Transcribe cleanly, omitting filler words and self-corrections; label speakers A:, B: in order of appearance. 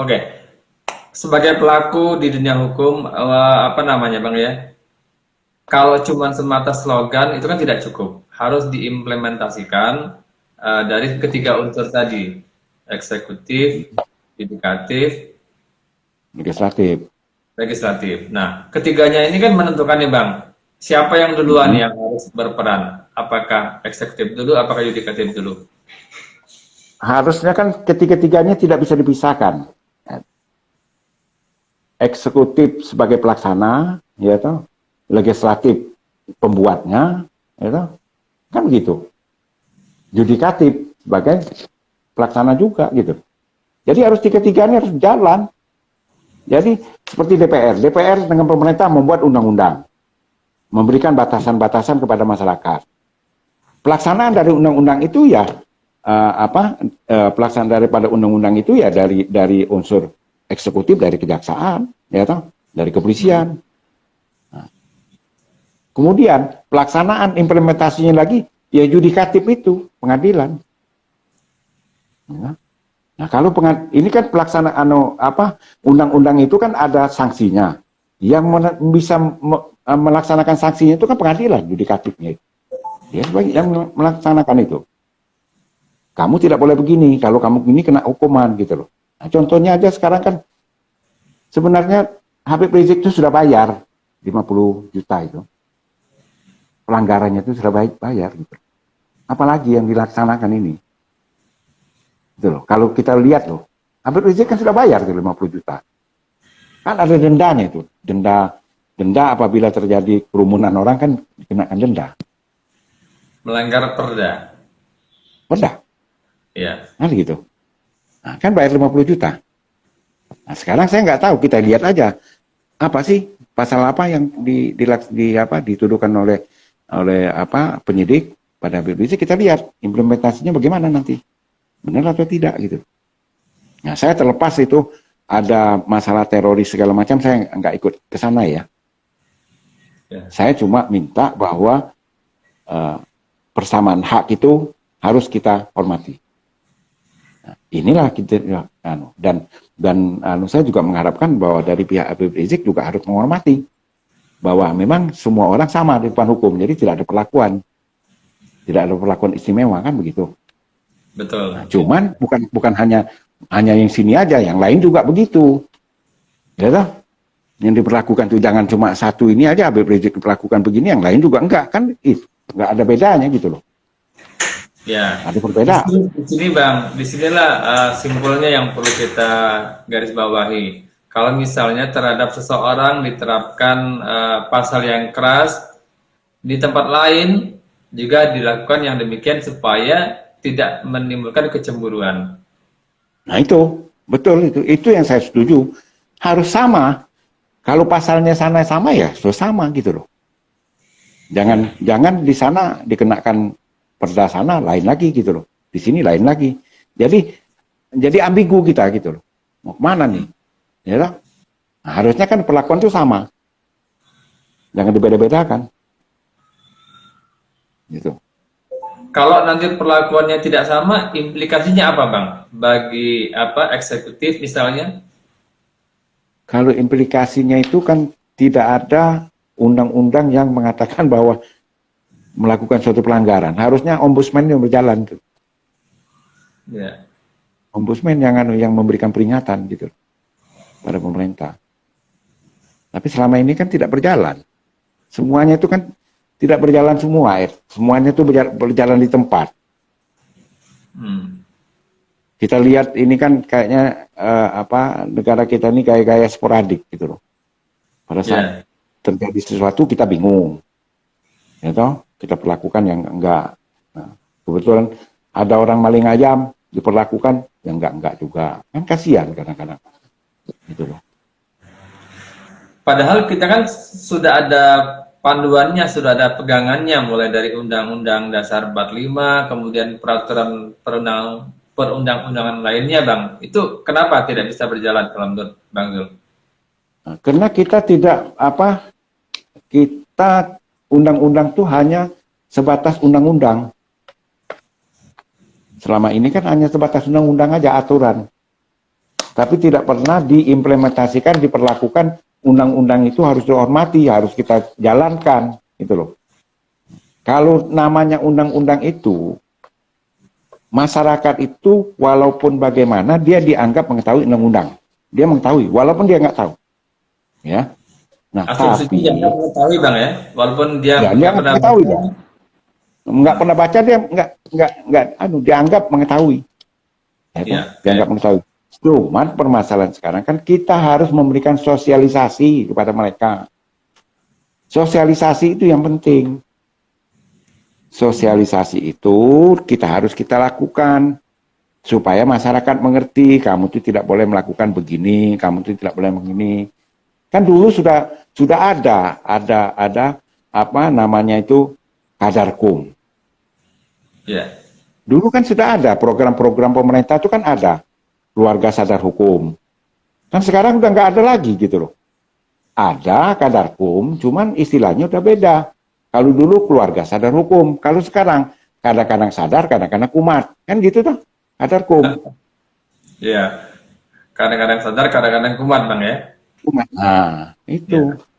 A: Oke, sebagai pelaku di dunia hukum, apa namanya Bang ya? Kalau cuma semata slogan itu kan tidak cukup, harus diimplementasikan dari ketiga unsur tadi, eksekutif, yudikatif,
B: legislatif.
A: legislatif. Nah, ketiganya ini kan menentukan nih Bang, siapa yang duluan
B: Mm-mm.
A: yang harus berperan? Apakah eksekutif dulu, apakah yudikatif dulu?
B: Harusnya kan ketiga-tiganya tidak bisa dipisahkan. Eksekutif sebagai pelaksana, ya toh, legislatif pembuatnya, ya toh, kan begitu. Yudikatif sebagai pelaksana juga gitu. Jadi harus tiga-tiganya harus jalan. Jadi seperti DPR dengan pemerintah membuat undang-undang, memberikan batasan-batasan kepada masyarakat. Pelaksanaan dari undang-undang itu ya pelaksanaan daripada undang-undang itu ya dari unsur eksekutif, dari kejaksaan, ya toh, dari kepolisian. Nah, kemudian pelaksanaan implementasinya lagi ya yudikatif itu pengadilan. Ya. Nah, kalau ini kan pelaksanaan undang-undang itu kan ada sanksinya. Yang bisa melaksanakan sanksinya itu kan pengadilan yudikatifnya. Ya, yang melaksanakan itu. Kamu tidak boleh begini, kalau kamu ini kena hukuman gitu loh. Nah, contohnya aja sekarang kan sebenarnya Habib Rizik itu sudah bayar 50 juta itu. Pelanggarannya itu sudah bayar gitu. Apalagi yang dilaksanakan ini. Gitu loh. Kalau kita lihat loh, Habib Rizik kan sudah bayar tuh 50 juta. Kan ada dendanya itu. Denda apabila terjadi kerumunan orang kan dikenakan denda.
A: Melanggar perda.
B: Perda.
A: Ya.
B: Kan gitu. Nah, kan bayar 50 juta. Nah, sekarang saya nggak tahu, kita lihat aja apa sih pasal apa yang dituduhkan oleh penyidik pada Habib Rizik. Kita lihat implementasinya bagaimana nanti, benar atau tidak gitu. Nah, saya terlepas itu ada masalah teroris segala macam, saya nggak ikut ke sana ya. Saya cuma minta bahwa persamaan hak itu harus kita hormati. Nah, inilah kita saya juga mengharapkan bahwa dari pihak Habib Rizik juga harus menghormati bahwa memang semua orang sama di depan hukum, jadi tidak ada perlakuan istimewa kan begitu.
A: Betul.
B: Nah, cuman bukan hanya yang sini aja, yang lain juga begitu. Ya toh? Yang diperlakukan tuh jangan cuma satu ini aja Habib Rizik diperlakukan begini, yang lain juga enggak kan? Enggak ada bedanya gitu loh.
A: Ya,
B: ada perbedaan.
A: di sini Bang, disinilah simpulnya yang perlu kita garis bawahi. Kalau misalnya terhadap seseorang diterapkan pasal yang keras, di tempat lain juga dilakukan yang demikian supaya tidak menimbulkan kecemburuan.
B: Nah itu, betul itu yang saya setuju. Harus sama. Kalau pasalnya sana sama ya, so sama gitu loh. Jangan di sana dikenakan perda sana lain lagi gitu loh. Di sini lain lagi. Jadi ambigu kita gitu loh. Mau kemana nih? Ya lah. Nah, harusnya kan perlakuan itu sama. Jangan dibeda-bedakan. Gitu.
A: Kalau nanti perlakuannya tidak sama, implikasinya apa, Bang? Bagi eksekutif misalnya?
B: Kalau implikasinya itu kan tidak ada undang-undang yang mengatakan bahwa melakukan suatu pelanggaran. Harusnya ombudsman yang berjalan tuh.
A: Ya.
B: Ombudsman yang memberikan peringatan gitu pada pemerintah. Tapi selama ini kan tidak berjalan. Semuanya itu kan tidak berjalan semua. Semuanya itu berjalan di tempat. Kita lihat ini kan kayaknya negara kita ini gaya-gaya sporadik gitu loh. Pada saat terjadi sesuatu kita bingung. Ya toh? Kita perlakukan yang enggak. Nah, kebetulan ada orang maling ayam diperlakukan yang enggak juga. Kan kasihan kadang-kadang. Gitu loh.
A: Padahal kita kan sudah ada panduannya, sudah ada pegangannya mulai dari Undang-Undang Dasar 45, kemudian peraturan perundang-undangan lainnya, Bang. Itu kenapa tidak bisa berjalan kalau menurut Bang Zul?
B: Nah, karena kita tidak kita undang-undang itu hanya sebatas undang-undang. Selama ini kan hanya sebatas undang-undang aja, aturan. tapi tidak pernah diimplementasikan, diperlakukan. Undang-undang itu harus dihormati, harus kita jalankan, gitu loh. Kalau namanya undang-undang itu, masyarakat itu walaupun bagaimana dia dianggap mengetahui undang-undang, dia mengetahui, walaupun dia nggak tahu, ya. Nah,
A: Asumsinya
B: tapi
A: dia nggak mengetahui bang ya, walaupun dia
B: ya, dia
A: nggak
B: nggak
A: pernah
B: mengetahui,
A: baca.
B: Bang. Nggak pernah baca, dia nggak dianggap mengetahui, ya,
A: Iya,
B: dianggap mengetahui. Cuman permasalahan sekarang kan kita harus memberikan sosialisasi kepada mereka. Sosialisasi itu yang penting. Sosialisasi itu kita lakukan supaya masyarakat mengerti, kamu itu tidak boleh melakukan begini, kamu itu tidak boleh begini. Kan dulu sudah ada apa namanya itu Kadarkum.
A: iya,
B: Dulu kan sudah ada program-program pemerintah itu kan ada keluarga sadar hukum. Kan sekarang udah nggak ada lagi gitu loh. Ada Kadarkum, cuman istilahnya udah beda. Kalau dulu keluarga sadar hukum, kalau sekarang kadang-kadang sadar, kadang-kadang kumat, kan gitu tuh, Kadarkum.
A: iya. Kadang-kadang sadar, kadang-kadang kumat bang ya.
B: Kumat. Nah, itu.
A: Iya.